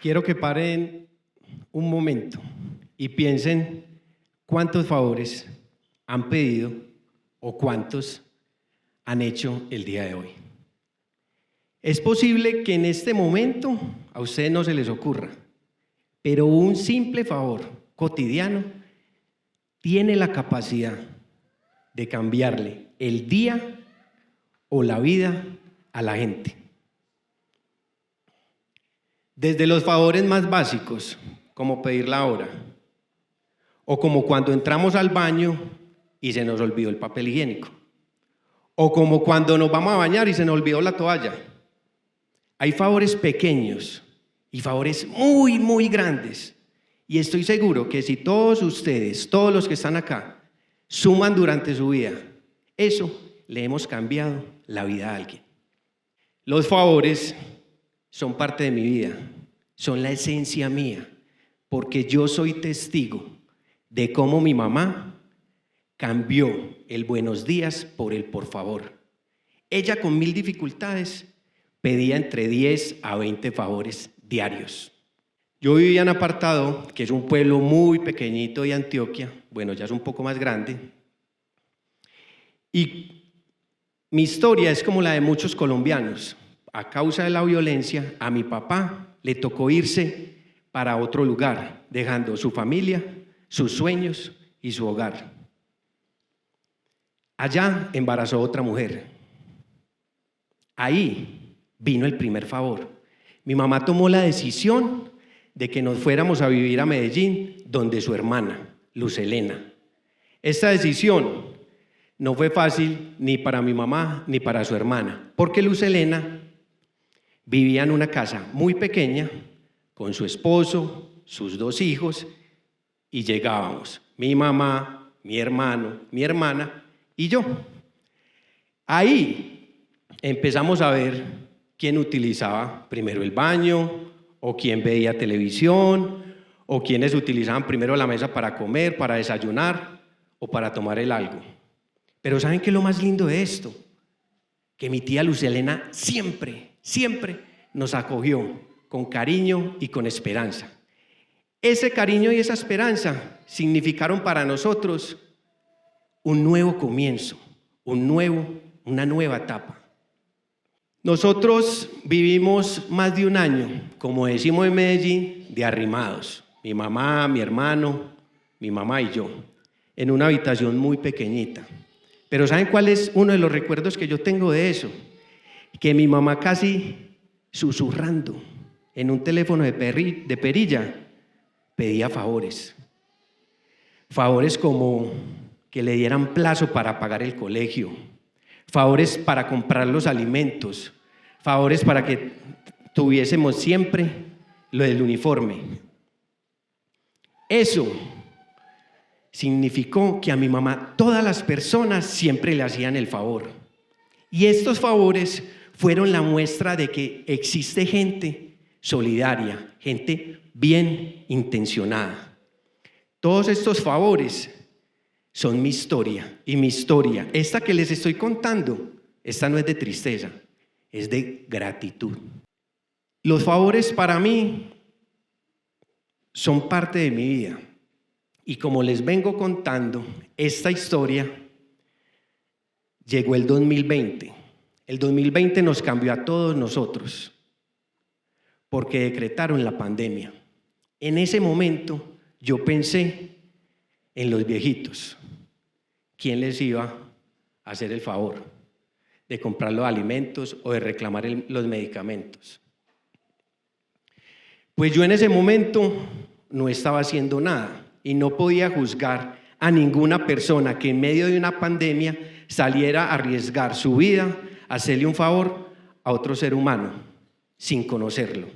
Quiero que paren un momento y piensen cuántos favores han pedido o cuántos han hecho el día de hoy. Es posible que en este momento a ustedes no se les ocurra, pero un simple favor cotidiano tiene la capacidad de cambiarle el día o la vida a la gente. Desde los favores más básicos, como pedir la hora, o como cuando entramos al baño y se nos olvidó el papel higiénico, o como cuando nos vamos a bañar y se nos olvidó la toalla. Hay favores pequeños y favores muy, muy grandes, y estoy seguro que si todos ustedes, todos los que están acá, suman durante su vida, eso le hemos cambiado la vida a alguien. Los favores son parte de mi vida, son la esencia mía, porque yo soy testigo de cómo mi mamá cambió el buenos días por el por favor. Ella con 1000 dificultades pedía entre 10 a 20 favores diarios. Yo vivía en Apartado, que es un pueblo muy pequeñito de Antioquia, bueno, ya es un poco más grande, y mi historia es como la de muchos colombianos. A causa de la violencia, a mi papá le tocó irse para otro lugar, dejando su familia, sus sueños y su hogar. Allá embarazó otra mujer. Ahí vino el primer favor. Mi mamá tomó la decisión de que nos fuéramos a vivir a Medellín, donde su hermana, Luz Helena. Esta decisión no fue fácil ni para mi mamá ni para su hermana, porque Luz Helena vivía en una casa muy pequeña con su esposo, sus 2 hijos, y llegábamos mi mamá, mi hermano, mi hermana y yo. Ahí empezamos a ver quién utilizaba primero el baño, o quién veía televisión, o quiénes utilizaban primero la mesa para comer, para desayunar o para tomar el algo. Pero ¿saben qué es lo más lindo de esto? Que mi tía Luz Helena siempre nos acogió con cariño y con esperanza. Ese cariño y esa esperanza significaron para nosotros un nuevo comienzo, una nueva etapa. Nosotros vivimos más de un año, como decimos en Medellín, de arrimados. Mi mamá, mi hermano, mi mamá y yo, en una habitación muy pequeñita. Pero ¿saben cuál es uno de los recuerdos que yo tengo de eso? Que mi mamá casi susurrando en un teléfono de perilla pedía favores. Favores como que le dieran plazo para pagar el colegio, favores para comprar los alimentos, favores para que tuviésemos siempre lo del uniforme. Eso significó que a mi mamá todas las personas siempre le hacían el favor. Y estos favores fueron la muestra de que existe gente solidaria, gente bien intencionada. Todos estos favores son mi historia, y mi historia, esta que les estoy contando, esta no es de tristeza, es de gratitud. Los favores para mí son parte de mi vida, y como les vengo contando, esta historia llegó el 2020. El 2020 nos cambió a todos nosotros, porque decretaron la pandemia. En ese momento yo pensé en los viejitos. ¿Quién les iba a hacer el favor de comprar los alimentos o de reclamar los medicamentos? Pues yo en ese momento no estaba haciendo nada y no podía juzgar a ninguna persona que en medio de una pandemia saliera a arriesgar su vida, a hacerle un favor a otro ser humano sin conocerlo.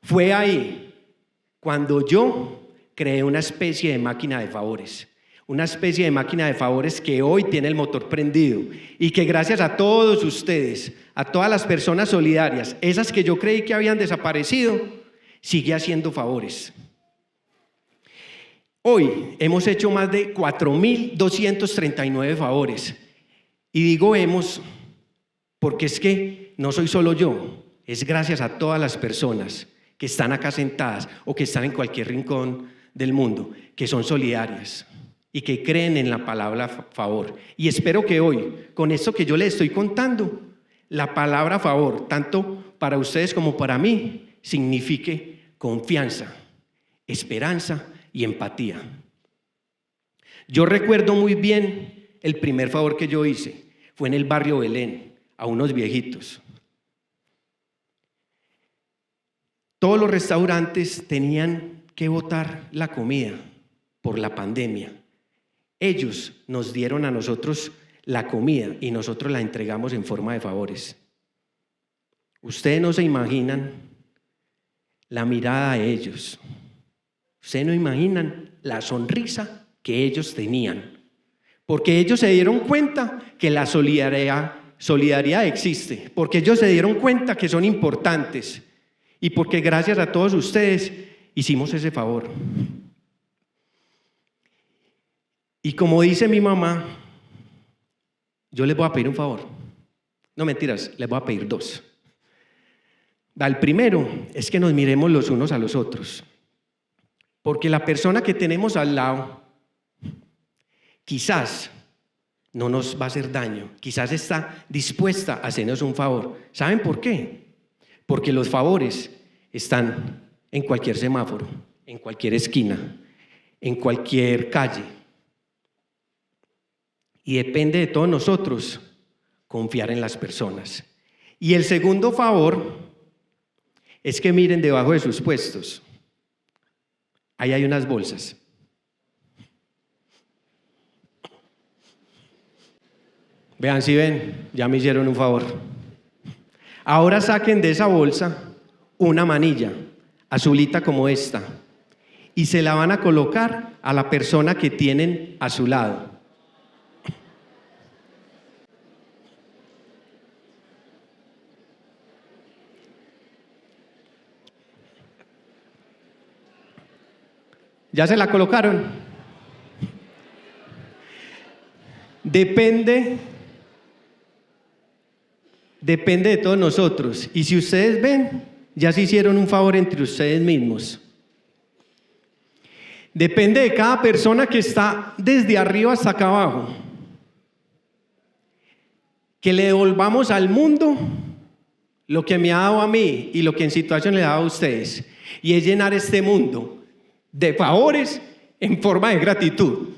Fue ahí cuando yo creé una especie de máquina de favores. Una especie de máquina de favores que hoy tiene el motor prendido y que gracias a todos ustedes, a todas las personas solidarias, esas que yo creí que habían desaparecido, sigue haciendo favores. Hoy hemos hecho más de 4.239 favores. Y digo hemos porque es que no soy solo yo, es gracias a todas las personas que están acá sentadas o que están en cualquier rincón del mundo, que son solidarias y que creen en la palabra favor. Y espero que hoy, con esto que yo les estoy contando, la palabra favor, tanto para ustedes como para mí, signifique confianza, esperanza y empatía. Yo recuerdo muy bien el primer favor que yo hice. Fue en el barrio Belén, a unos viejitos. Todos los restaurantes tenían que botar la comida por la pandemia. Ellos nos dieron a nosotros la comida y nosotros la entregamos en forma de favores. Ustedes no se imaginan la mirada de ellos. Ustedes no imaginan la sonrisa que ellos tenían. Porque ellos se dieron cuenta que la solidaridad existe. Porque ellos se dieron cuenta que son importantes. Y porque gracias a todos ustedes hicimos ese favor. Y como dice mi mamá, yo les voy a pedir un favor. No, mentiras, les voy a pedir dos. El primero es que nos miremos los unos a los otros. Porque la persona que tenemos al lado quizás no nos va a hacer daño, quizás está dispuesta a hacernos un favor. ¿Saben por qué? Porque los favores están en cualquier semáforo, en cualquier esquina, en cualquier calle. Y depende de todos nosotros confiar en las personas. Y el segundo favor es que miren debajo de sus puestos. Ahí hay unas bolsas. Vean si ven, ya me hicieron un favor. Ahora saquen de esa bolsa una manilla azulita como esta y se la van a colocar a la persona que tienen a su lado. ¿Ya se la colocaron? Depende de todos nosotros. Y si ustedes ven, ya se hicieron un favor entre ustedes mismos. Depende de cada persona que está desde arriba hasta acá abajo. Que le devolvamos al mundo lo que me ha dado a mí y lo que en situación le ha dado a ustedes. Y es llenar este mundo de favores en forma de gratitud.